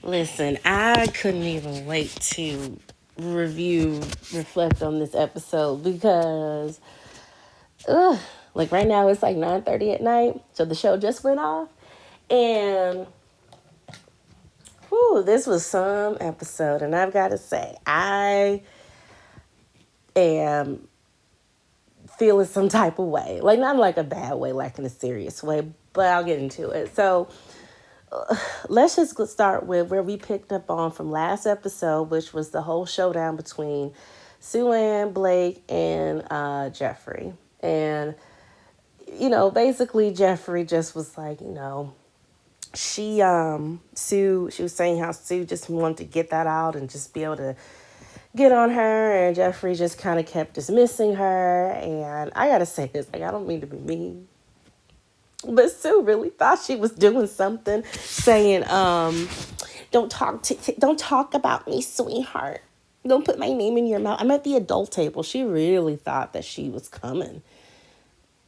Listen, I couldn't even wait to reflect on this episode because, ugh, like right now it's like 9:30 at night, so the show just went off, and whew, this was some episode, and I've got to say, I am feeling some type of way, like not like a bad way, like in a serious way, but I'll get into it. So let's just start with where we picked up on from last episode, which was the whole showdown between Sue Ann, Blake, and Jeffrey. And, basically Jeffrey just was like, Sue, she was saying how Sue just wanted to get that out and just be able to get on her, and Jeffrey just kind of kept dismissing her. And I gotta say this, like, I don't mean to be mean, but Sue really thought she was doing something, saying, don't talk about me, sweetheart. Don't put my name in your mouth. I'm at the adult table." She really thought that she was coming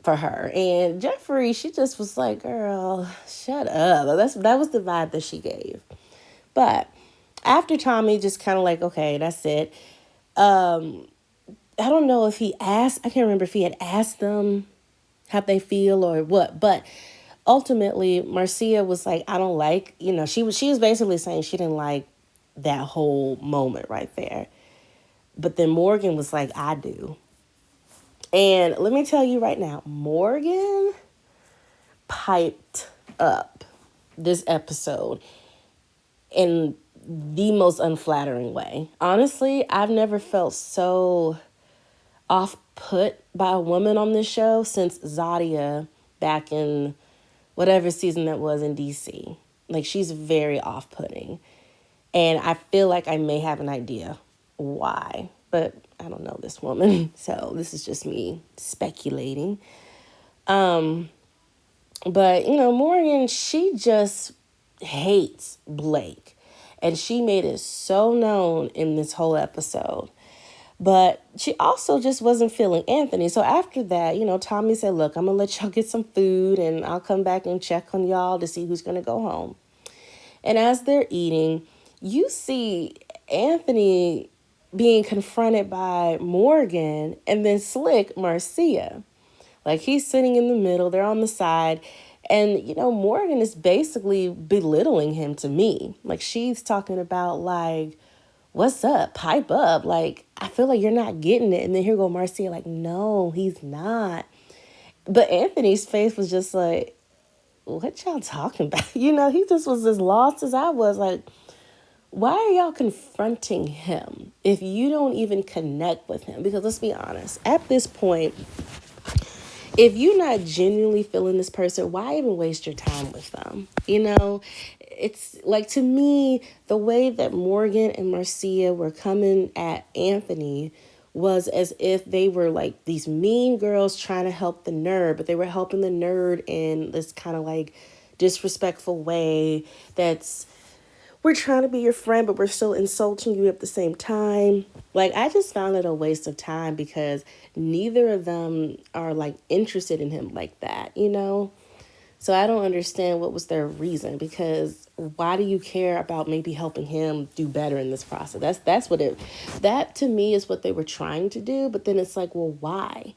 for her. And Jeffrey, she just was like, "Girl, shut up." That was the vibe that she gave. But after Tommy just kind of like, "Okay, that's it." I don't know if he asked, I can't remember if he had asked them how they feel or what, but ultimately Marcia was like, "I don't like," she was basically saying she didn't like that whole moment right there. But then Morgan was like, "I do." And let me tell you right now, Morgan piped up this episode in the most unflattering way. Honestly, I've never felt so off put by a woman on this show since Zadia back in whatever season that was in DC. Like, she's very off putting. And I feel like I may have an idea why, but I don't know this woman. So this is just me speculating. But, Morgan, she just hates Blake. And she made it so known in this whole episode. But she also just wasn't feeling Anthony. So after that, Tommy said, "Look, I'm going to let y'all get some food and I'll come back and check on y'all to see who's going to go home." And as they're eating, you see Anthony being confronted by Morgan and then Slick Marcia. Like, he's sitting in the middle, they're on the side. And, Morgan is basically belittling him to me. Like, she's talking about, like, "What's up? Pipe up. Like, I feel like you're not getting it." And then here go Marcia, like, "No, he's not." But Anthony's face was just like, "What y'all talking about?" He just was as lost as I was. Like, why are y'all confronting him if you don't even connect with him? Because let's be honest, at this point, if you're not genuinely feeling this person, why even waste your time with them? It's like, to me, the way that Morgan and Marcia were coming at Anthony was as if they were like these mean girls trying to help the nerd, but they were helping the nerd in this kind of like disrespectful way that's, we're trying to be your friend, but we're still insulting you at the same time. Like, I just found it a waste of time because neither of them are like interested in him like that. So I don't understand what was their reason, because why do you care about maybe helping him do better in this process? That to me is what they were trying to do. But then it's like, well, why?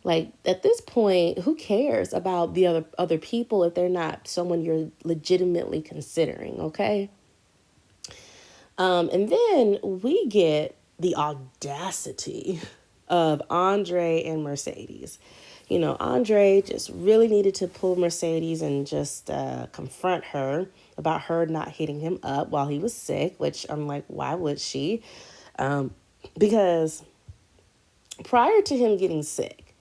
Like, at this point, who cares about the other people if they're not someone you're legitimately considering, okay? And then we get the audacity of Andre and Mercedes. Andre just really needed to pull Mercedes and just confront her about her not hitting him up while he was sick, which I'm like, why would she? Because prior to him getting sick,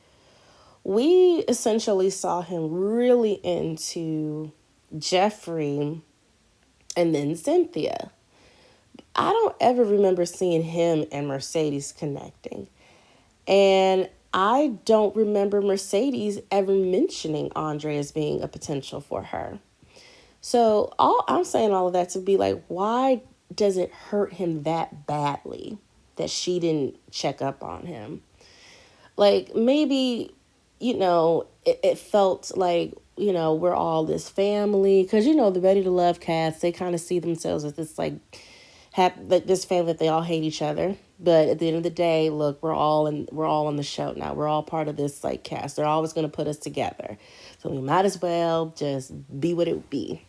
we essentially saw him really into Jeffrey and then Cynthia. I don't ever remember seeing him and Mercedes connecting. And I don't remember Mercedes ever mentioning Andre as being a potential for her. So I'm saying all of that to be like, why does it hurt him that badly that she didn't check up on him? Like, maybe, it felt like we're all this family. Because, the Ready to Love cast, they kind of see themselves as this, like, this family that they all hate each other. But at the end of the day, look, we're all on the show now. We're all part of this, like, cast. They're always going to put us together. So we might as well just be what it would be.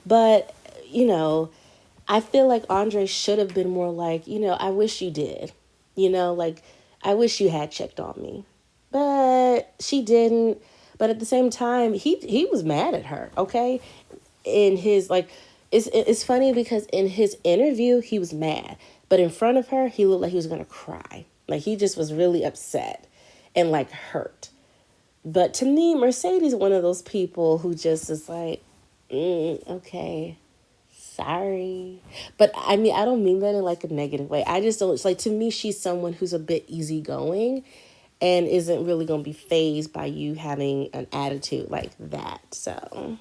But, I feel like Andre should have been more like, I wish you did. Like, I wish you had checked on me. But she didn't. But at the same time, he was mad at her, okay? In his, like, it's funny because in his interview, he was mad. But in front of her, he looked like he was going to cry. Like, he just was really upset and, like, hurt. But to me, Mercedes one of those people who just is like, okay, sorry. But I mean, I don't mean that in like a negative way. I just don't, it's like, to me, she's someone who's a bit easygoing and isn't really going to be fazed by you having an attitude like that. So,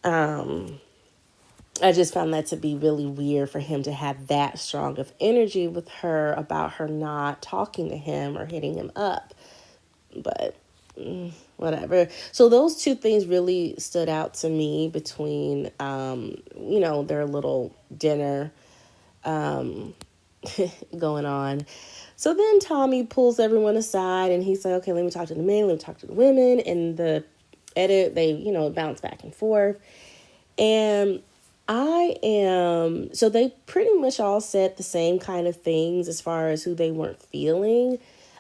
I just found that to be really weird for him to have that strong of energy with her about her not talking to him or hitting him up. But whatever. So those two things really stood out to me between, their little dinner going on. So then Tommy pulls everyone aside and he's like, okay, let me talk to the men, let me talk to the women. And the edit, they, bounce back and forth. And so they pretty much all said the same kind of things as far as who they weren't feeling.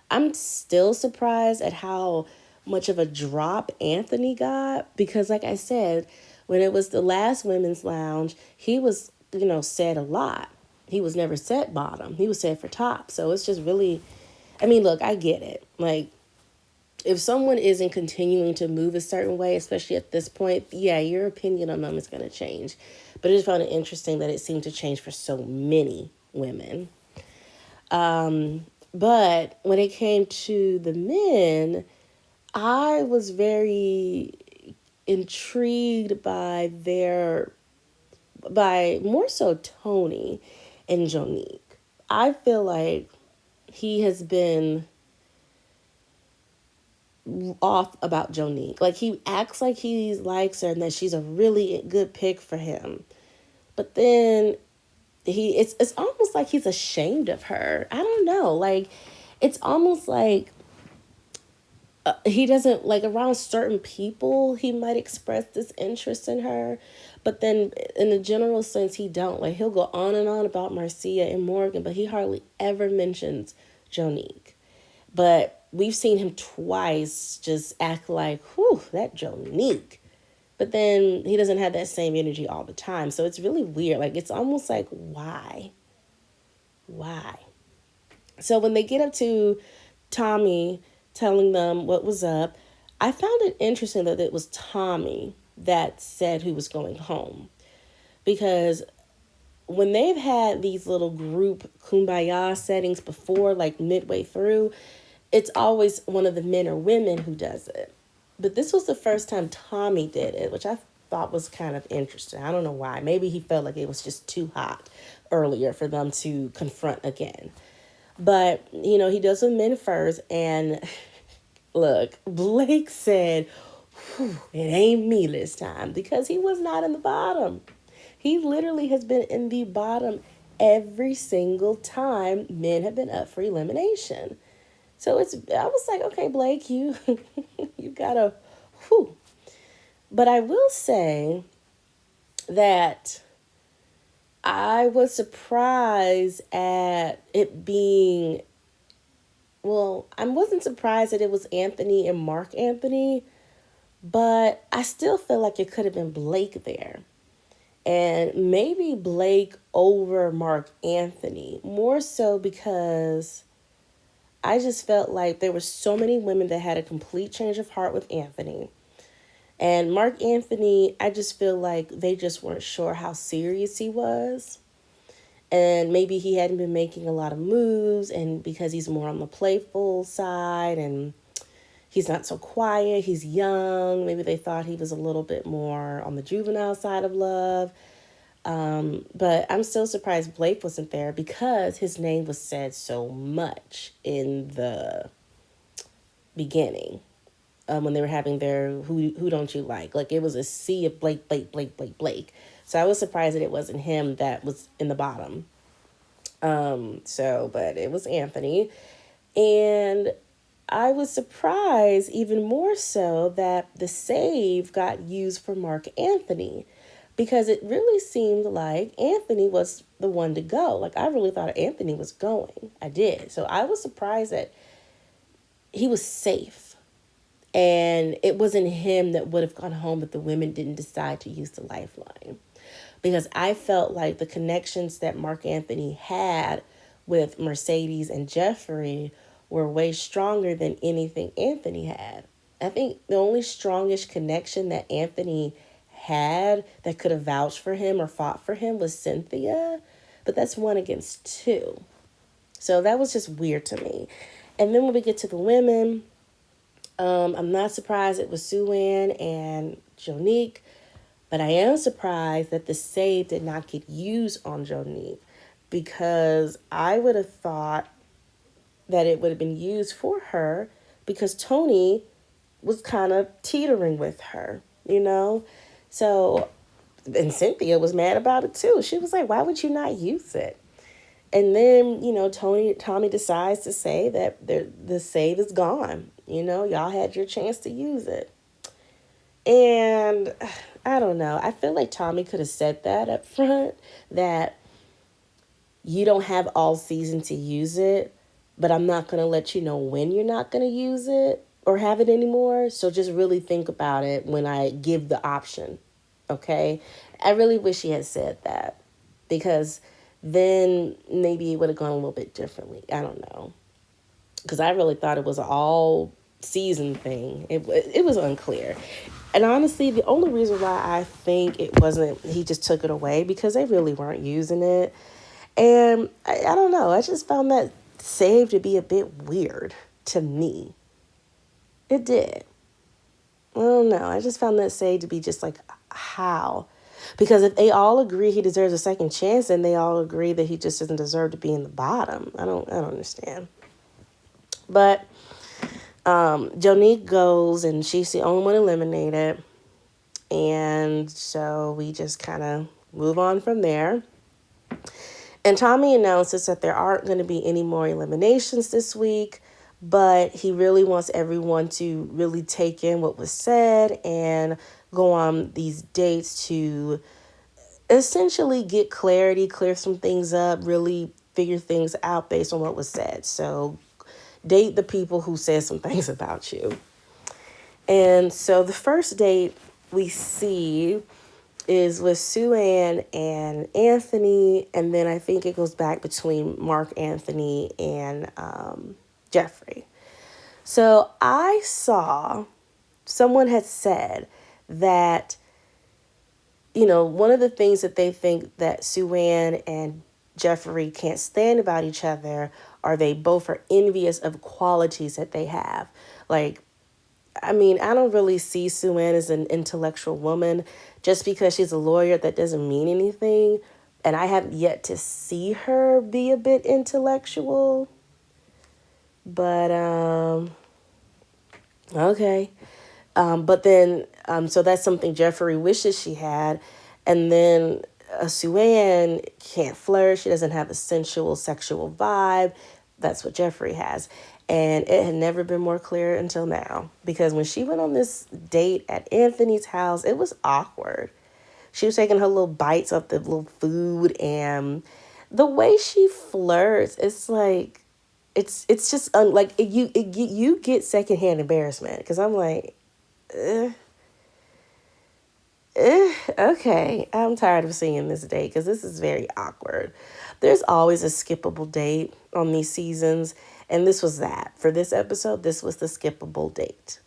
I'm still surprised at how much of a drop Anthony got because, like I said, when it was the last women's lounge, he was, said a lot. He was never said bottom. He was said for top. So it's just really, I mean, look, I get it. Like, if someone isn't continuing to move a certain way, especially at this point, yeah, your opinion on them is going to change. But I just found it interesting that it seemed to change for so many women. But when it came to the men, I was very intrigued by more so Tony and Jonique. I feel like he has been off about Jonique. Like, he acts like he likes her and that she's a really good pick for him. But then it's almost like he's ashamed of her. I don't know. Like, it's almost like he doesn't, like, around certain people, he might express this interest in her. But then in the general sense, he don't. Like, he'll go on and on about Marcia and Morgan, but he hardly ever mentions Jonique. But we've seen him twice just act like, whew, that Jonique. But then he doesn't have that same energy all the time. So it's really weird. Like, it's almost like, why? Why? So when they get up to Tommy telling them what was up, I found it interesting that it was Tommy that said who was going home. Because when they've had these little group kumbaya settings before, like midway through, it's always one of the men or women who does it. But this was the first time Tommy did it, which I thought was kind of interesting. I don't know why. Maybe he felt like it was just too hot earlier for them to confront again. But, he does the men first. And look, Blake said, it ain't me this time, because he was not in the bottom. He literally has been in the bottom every single time men have been up for elimination. So I was like, okay, Blake, you gotta, whew. But I will say that I was surprised at it being, well, I wasn't surprised that it was Anthony and Mark Anthony, but I still feel like it could have been Blake there. And maybe Blake over Mark Anthony, more so because I just felt like there were so many women that had a complete change of heart with Anthony. And Mark Anthony, I just feel like they just weren't sure how serious he was. And maybe he hadn't been making a lot of moves, and because he's more on the playful side and he's not so quiet, he's young, maybe they thought he was a little bit more on the juvenile side of love. But I'm still surprised Blake wasn't there because his name was said so much in the beginning. when they were having their who don't you like it was a sea of Blake. So I was surprised that it wasn't him that was in the bottom. But it was Anthony. And I was surprised even more so that the save got used for Mark Anthony, because it really seemed like Anthony was the one to go. Like, I really thought Anthony was going. I did. So I was surprised that he was safe. And it wasn't him that would have gone home if the women didn't decide to use the lifeline. Because I felt like the connections that Mark Anthony had with Mercedes and Jeffrey were way stronger than anything Anthony had. I think the only strongest connection that Anthony had that could have vouched for him or fought for him was Cynthia, but that's 1 against 2. So that was just weird to me. And then when we get to the women, I'm not surprised it was Sue-Ann and Jonique, but I am surprised that the save did not get used on Jonique, because I would have thought that it would have been used for her, because Tony was kind of teetering with her, you know? So, and Cynthia was mad about it too. She was like, why would you not use it? And then, Tommy decides to say that the save is gone. Y'all had your chance to use it. And I don't know. I feel like Tommy could have said that up front, that you don't have all season to use it, but I'm not going to let you know when you're not going to use it or have it anymore. So just really think about it when I give the option. Okay? I really wish he had said that, because then maybe it would have gone a little bit differently. I don't know. Because I really thought it was an all season thing. It was unclear. And honestly, the only reason why I think it wasn't, he just took it away, because they really weren't using it. And I don't know. I just found that save to be a bit weird to me. It did. I don't know. I just found that save to be just like, how? Because if they all agree he deserves a second chance, then they all agree that he just doesn't deserve to be in the bottom. I don't understand. But Jonique goes, and she's the only one eliminated. And so we just kind of move on from there. And Tommy announces that there aren't going to be any more eliminations this week, but he really wants everyone to really take in what was said and go on these dates to essentially get clarity, clear some things up, really figure things out based on what was said. So date the people who said some things about you. And so the first date we see is with Sue-Ann and Anthony, and then I think it goes back between Mark Anthony and Jeffrey. So I saw someone had said that, one of the things that they think that Sue-Ann and Jeffrey can't stand about each other are they both are envious of qualities that they have. Like, I don't really see Sue-Ann as an intellectual woman. Just because she's a lawyer, that doesn't mean anything. And I have yet to see her be a bit intellectual. But, okay. But then, so that's something Jeffrey wishes she had. And then Sue-Ann can't flirt. She doesn't have a sensual, sexual vibe. That's what Jeffrey has. And it had never been more clear until now. Because when she went on this date at Anthony's house, it was awkward. She was taking her little bites of the little food. And the way she flirts, it's like, it's just, you get secondhand embarrassment. Because I'm like, okay, I'm tired of seeing this date because this is very awkward. There's always a skippable date on these seasons, and this was that. For this episode, this was the skippable date.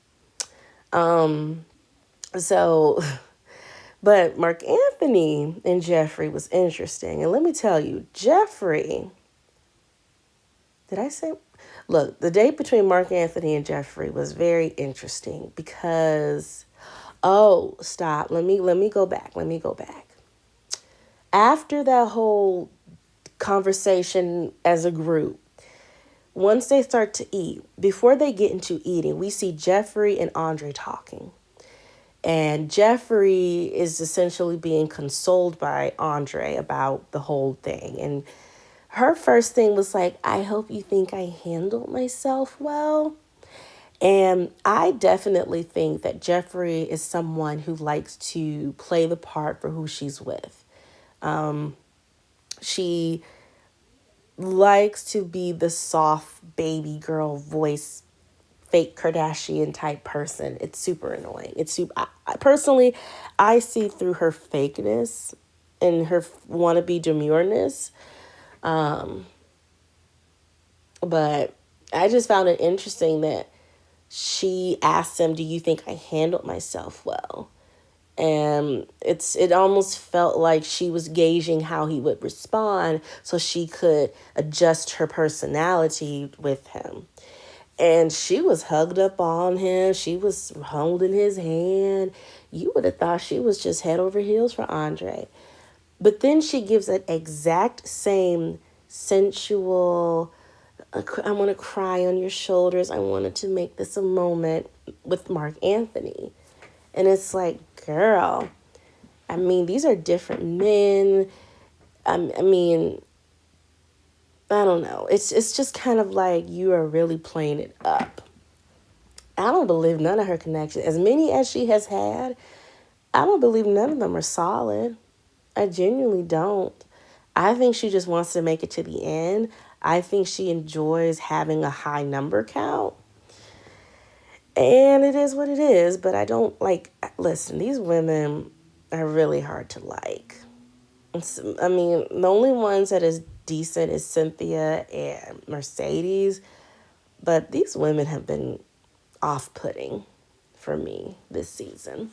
But Mark Anthony and Jeffrey was interesting. And let me tell you, Jeffrey, look, the date between Mark Anthony and Jeffrey was very interesting because, oh, stop. Let me go back. After that whole conversation as a group, once they start to eat, before they get into eating, we see Jeffree and Andre talking. And Jeffree is essentially being consoled by Andre about the whole thing. And her first thing was like, I hope you think I handled myself well. And I definitely think that Jeffree is someone who likes to play the part for who she's with. She likes to be the soft baby girl voice, fake Kardashian type person. It's super annoying. It's super. Personally, I see through her fakeness and her wannabe demureness. But I just found it interesting that she asked him, "Do you think I handled myself well?" And it almost felt like she was gauging how he would respond so she could adjust her personality with him. And she was hugged up on him. She was holding his hand. You would have thought she was just head over heels for Andre. But then she gives that exact same sensual, I want to cry on your shoulders. I wanted to make this a moment with Marc Anthony. And it's like, girl, I mean, these are different men. I mean, I don't know. It's just kind of like you are really playing it up. I don't believe none of her connections, as many as she has had, I don't believe none of them are solid. I genuinely don't. I think she just wants to make it to the end. I think she enjoys having a high number count. And it is what it is, but I don't like, listen, these women are really hard to like. I mean, the only ones that is decent is Cynthia and Mercedes, but these women have been off-putting for me this season.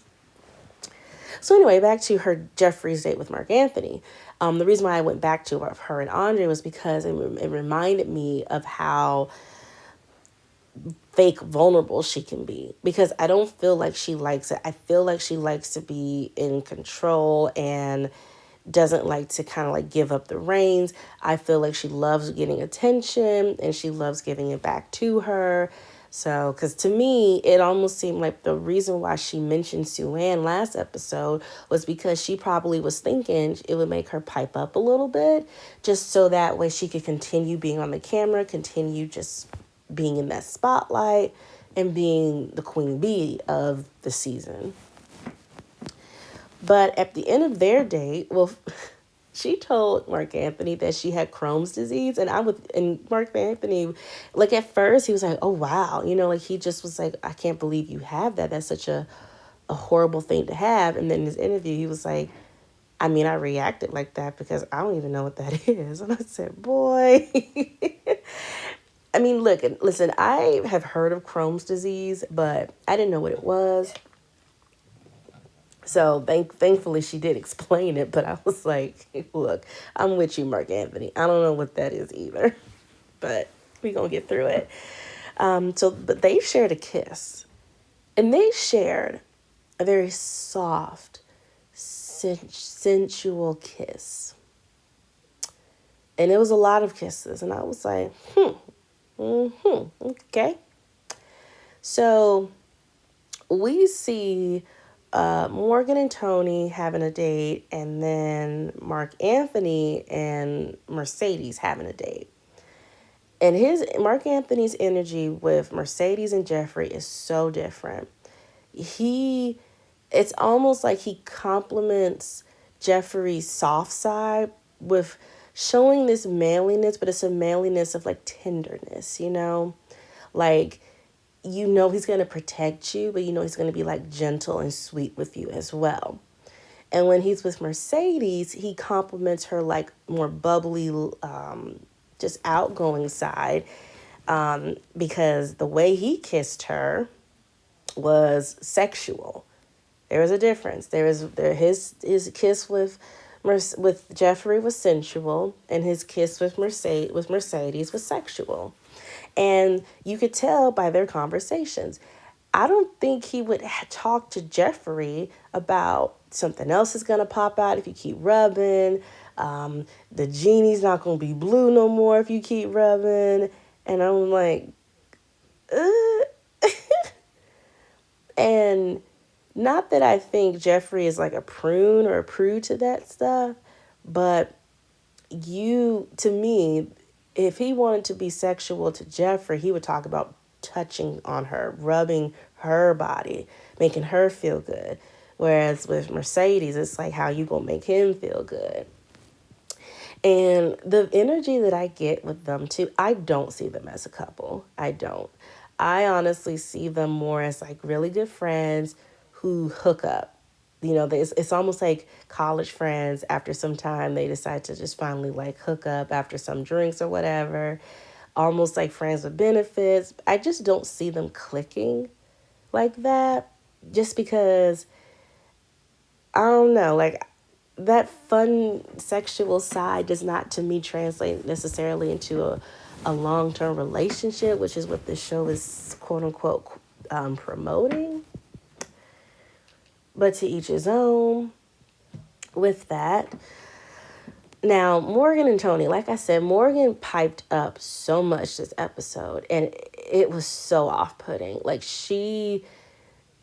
So anyway, back to her Jeffree's date with Marc Anthony. The reason why I went back to her and Andre was because it reminded me of how fake vulnerable she can be, because I don't feel like she likes it. I feel like she likes to be in control and doesn't like to kind of like give up the reins. I feel like she loves getting attention and she loves giving it back to her. So, because to me, it almost seemed like the reason why she mentioned Suanne last episode was because she probably was thinking it would make her pipe up a little bit, just so that way she could continue being on the camera, continue just being in that spotlight, and being the queen bee of the season. But at the end of their date, well, she told Marc Anthony that she had Crohn's disease, and Marc Anthony, like at first he was like, "Oh wow," like he just was like, "I can't believe you have that. That's such a horrible thing to have." And then in his interview, he was like, "I mean, I reacted like that because I don't even know what that is." And I said, "Boy." I mean, look, listen, I have heard of Crohn's disease, but I didn't know what it was. So thankfully she did explain it, but I was like, look, I'm with you, Marc Anthony. I don't know what that is either, but we gonna get through it. But they shared a kiss, and they shared a very soft, sensual kiss. And it was a lot of kisses, and I was like, okay. So we see Morgan and Tony having a date, and then Marc Anthony and Mercedes having a date. And Marc Anthony's energy with Mercedes and Jeffree is so different. It's almost like he compliments Jeffree's soft side with showing this manliness, but it's a manliness of like tenderness, like, he's going to protect you, but he's going to be like gentle and sweet with you as well. And when he's with Mercedes, he compliments her like more bubbly, just outgoing side, because the way he kissed her was sexual. There was a difference. His kiss with Jeffree was sensual, and his kiss with Mercedes was sexual. And you could tell by their conversations. I don't think he would talk to Jeffree about something else is going to pop out if you keep rubbing. The genie's not going to be blue no more if you keep rubbing. And I'm like, and not that I think Jeffrey is like a prune or a prude to that stuff, but to me, if he wanted to be sexual to Jeffrey, he would talk about touching on her, rubbing her body, making her feel good. Whereas with Mercedes, it's like how you gonna make him feel good. And the energy that I get with them too, I don't see them as a couple. I don't. I honestly see them more as like really good friends who hook up. It's almost like college friends. After some time, they decide to just finally like hook up after some drinks or whatever. Almost like friends with benefits. I just don't see them clicking like that just because I don't know, like that fun sexual side does not to me translate necessarily into a long-term relationship, which is what this show is quote unquote promoting. But to each his own with that. Now, Morgan and Tony, like I said, Morgan piped up so much this episode, and it was so off-putting. Like, she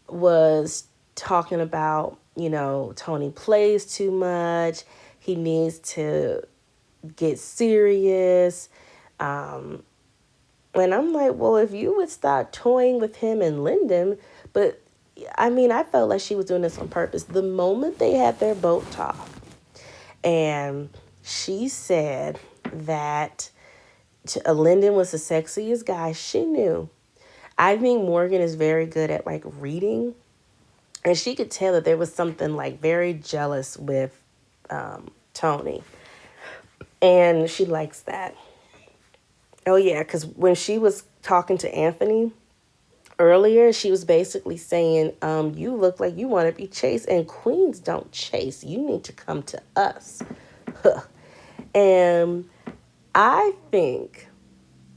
was talking about, Tony plays too much. He needs to get serious. And I'm like, well, if you would start toying with him and Lyndon, but I mean, I felt like she was doing this on purpose. The moment they had their boat talk, and she said that Lyndon was the sexiest guy, she knew. I think Morgan is very good at like reading, and she could tell that there was something like very jealous with Tony, and she likes that. Oh yeah, because when she was talking to Anthony earlier, she was basically saying, you look like you want to be chased, and queens don't chase. You need to come to us. And I think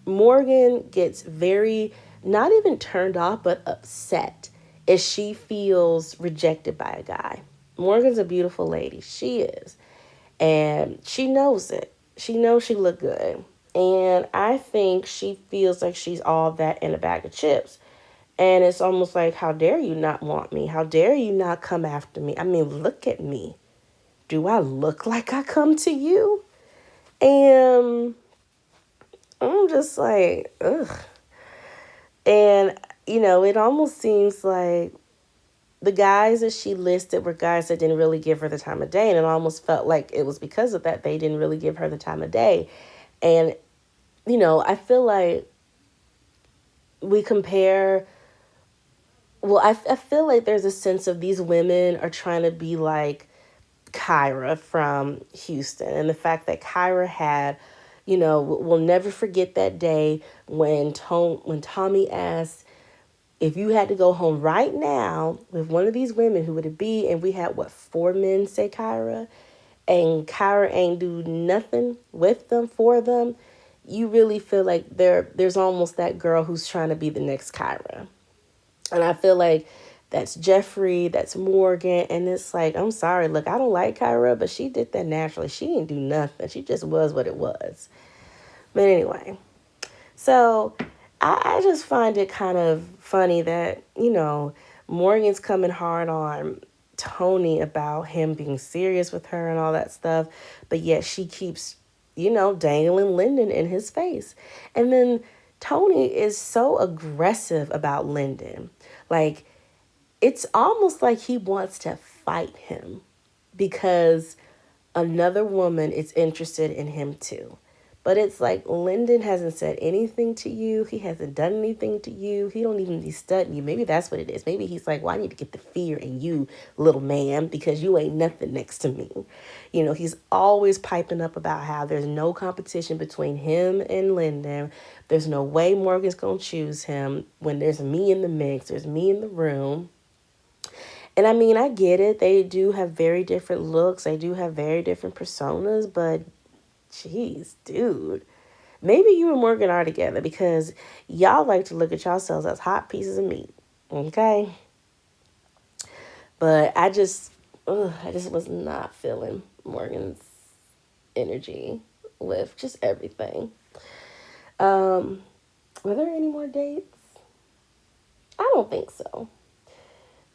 Morgan gets very, not even turned off, but upset if she feels rejected by a guy. Morgan's a beautiful lady. She is. And she knows it. She knows she look good. And I think she feels like she's all that in a bag of chips. And it's almost like, how dare you not want me? How dare you not come after me? I mean, look at me. Do I look like I come to you? And I'm just like, ugh. And, it almost seems like the guys that she listed were guys that didn't really give her the time of day. And it almost felt like it was because of that they didn't really give her the time of day. And, I feel like we compare. Well, I feel like there's a sense of these women are trying to be like Kyra from Houston. And the fact that Kyra had, we'll never forget that day when Tommy asked, if you had to go home right now with one of these women, who would it be? And we had, what, 4 men say Kyra? And Kyra ain't do nothing with them, for them. You really feel like there's almost that girl who's trying to be the next Kyra. And I feel like that's Jeffrey, that's Morgan. And it's like, I'm sorry, look, I don't like Kyra, but she did that naturally. She didn't do nothing. She just was what it was. But anyway, so I just find it kind of funny that, Morgan's coming hard on Tony about him being serious with her and all that stuff. But yet she keeps, dangling Lyndon in his face. And then Tony is so aggressive about Lyndon. Like, it's almost like he wants to fight him because another woman is interested in him too. But it's like Lyndon hasn't said anything to you. He hasn't done anything to you. He don't even be studying you. Maybe that's what it is. Maybe he's like, well, I need to get the fear in you, little man, because you ain't nothing next to me. He's always piping up about how there's no competition between him and Lyndon. There's no way Morgan's going to choose him. When there's me in the mix, there's me in the room. And I mean, I get it. They do have very different looks. They do have very different personas, but jeez, dude. Maybe you and Morgan are together because y'all like to look at yourselves as hot pieces of meat. Okay? But I just was not feeling Morgan's energy with just everything. Were there any more dates? I don't think so.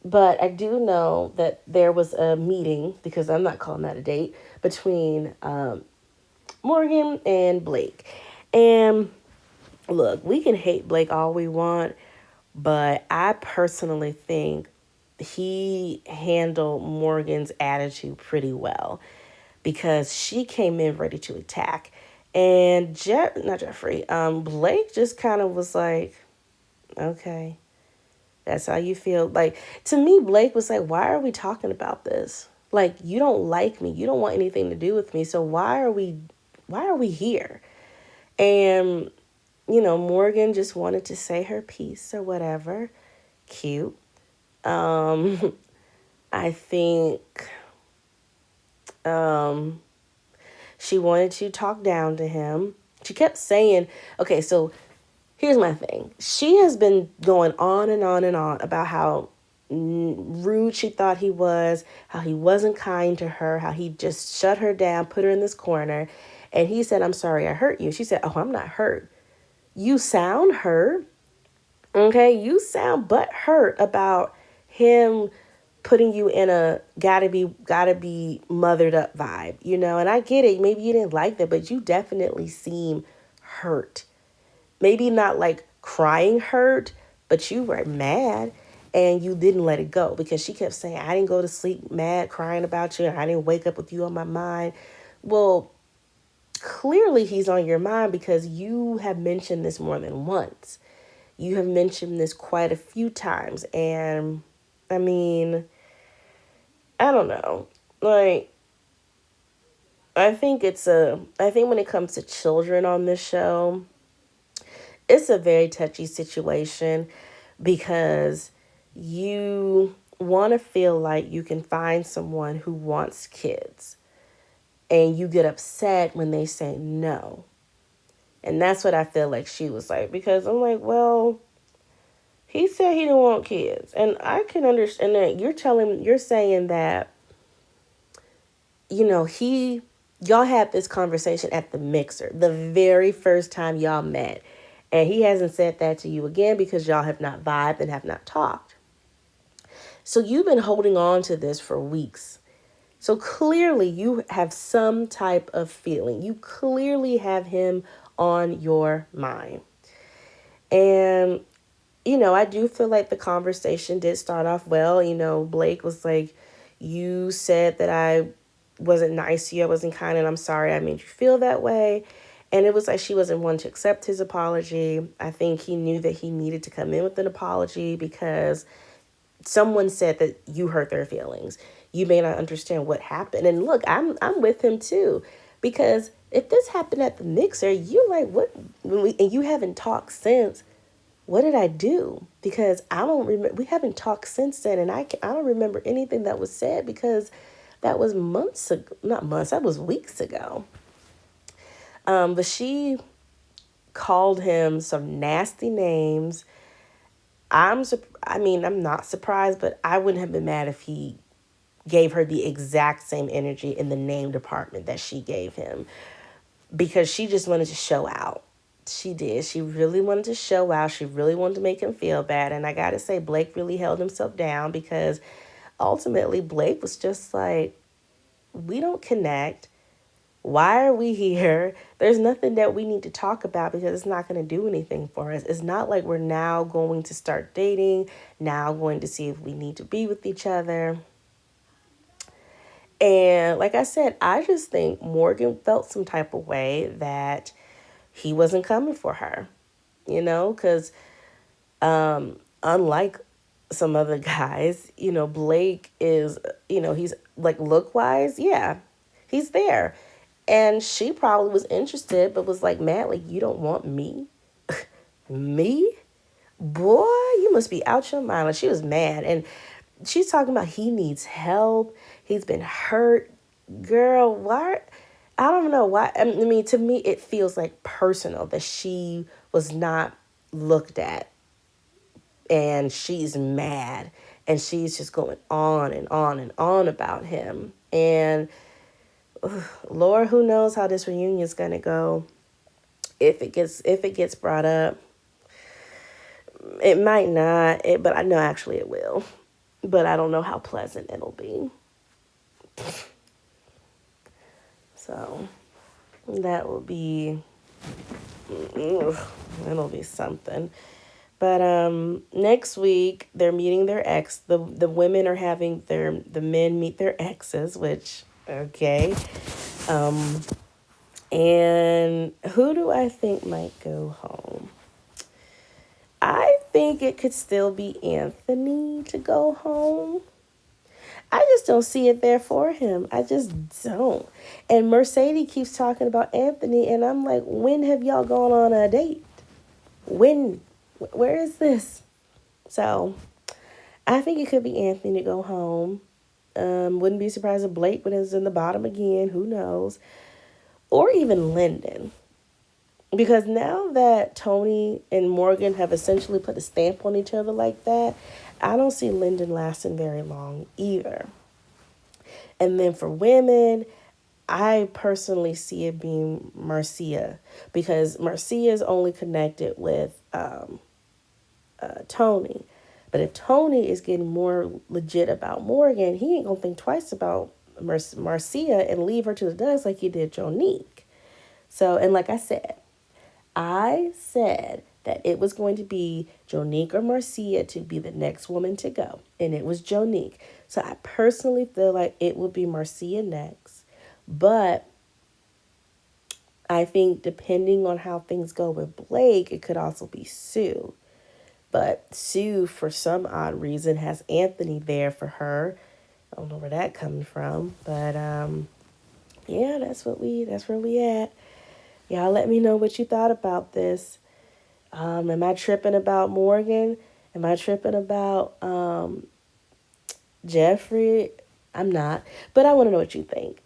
But I do know that there was a meeting, because I'm not calling that a date, between Morgan and Blake. And look, we can hate Blake all we want, but I personally think he handled Morgan's attitude pretty well, because she came in ready to attack. And not Jeffrey, Blake just kind of was like, okay, that's how you feel. Like, to me, Blake was like, why are we talking about this? Like, you don't like me. You don't want anything to do with me. So why are we here? And, Morgan just wanted to say her piece or whatever. Cute. I think she wanted to talk down to him. She kept saying, okay, so here's my thing. She has been going on and on and on about how rude she thought he was, how he wasn't kind to her, how he just shut her down, put her in this corner. And he said, I'm sorry I hurt you. She said, oh, I'm not hurt. You sound hurt. Okay, you sound butthurt about him putting you in a gotta be mothered up vibe, and I get it. Maybe you didn't like that, but you definitely seem hurt. Maybe not like crying hurt, but you were mad and you didn't let it go, because she kept saying, I didn't go to sleep mad, crying about you, and I didn't wake up with you on my mind. Well, clearly he's on your mind, because you have mentioned this more than once. You have mentioned this quite a few times. And I mean, I don't know. Like, I think when it comes to children on this show, it's a very touchy situation, because you want to feel like you can find someone who wants kids, and you get upset when they say no. And that's what I feel like she was like, because I'm like, well, he said he didn't want kids. And I can understand that you're saying that, y'all had this conversation at the mixer, the very first time y'all met. And he hasn't said that to you again, because y'all have not vibed and have not talked. So you've been holding on to this for weeks. So clearly you have some type of feeling. You clearly have him on your mind. And, I do feel like the conversation did start off well. Blake was like, you said that I wasn't nice to you, I wasn't kind, and I'm sorry I made you feel that way. And it was like she wasn't one to accept his apology. I think he knew that he needed to come in with an apology, because someone said that you hurt their feelings. You may not understand what happened. And look, I'm with him too, because if this happened at the mixer, you're like, what? And you haven't talked since. What did I do? Because I don't remember. We haven't talked since then, and I don't remember anything that was said, because that was months ago. Not months. That was weeks ago. But she called him some nasty names. I'm not surprised, but I wouldn't have been mad if he gave her the exact same energy in the name department that she gave him, because she just wanted to show out. She did. She really wanted to show out. She really wanted to make him feel bad. And I got to say, Blake really held himself down, because ultimately Blake was just like, we don't connect. Why are we here? There's nothing that we need to talk about, because it's not going to do anything for us. It's not like we're now going to start dating, now going to see if we need to be with each other. And like I said, I just think Morgan felt some type of way that he wasn't coming for her, because unlike some other guys, Blake is, he's like, look wise, yeah, he's there. And she probably was interested, but was like, Matt, like, you don't want me? Me? Boy, you must be out your mind. Like, she was mad. And she's talking about he needs help. He's been hurt. Girl, why? I don't know why. I mean, to me, it feels like personal that she was not looked at, and she's mad, and she's just going on and on and on about him. And Lord, who knows how this reunion is gonna go, if it gets brought up. It might not, but I know actually it will. But I don't know how pleasant it'll be. So that will be, ugh, it'll be something. But next week they're meeting their ex. The women are having the men meet their exes, which okay. Um, and who do I think might go home? I think it could still be Anthony to go home. I just don't see it there for him. I just don't. And Mercedes keeps talking about Anthony, and I'm like, when have y'all gone on a date? When? Where is this? So I think it could be Anthony to go home. Wouldn't be surprised if Blake was in the bottom again. Who knows? Or even Lyndon. Because now that Tony and Morgan have essentially put a stamp on each other like that, I don't see Lyndon lasting very long either. And then for women, I personally see it being Marcia, because Marcia is only connected with Tony. But if Tony is getting more legit about Morgan, he ain't gonna think twice about Marcia and leave her to the dust like he did Jonique. So, and like I said that it was going to be Jonique or Marcia to be the next woman to go, and it was Jonique. So I personally feel like it would be Marcia next, but I think depending on how things go with Blake, it could also be Sue. But Sue, for some odd reason, has Anthony there for her. I don't know where that comes from, but yeah, that's where we at. Y'all let me know what you thought about this. Am I tripping about Morgan? Am I tripping about Jeffrey? I'm not, but I want to know what you think.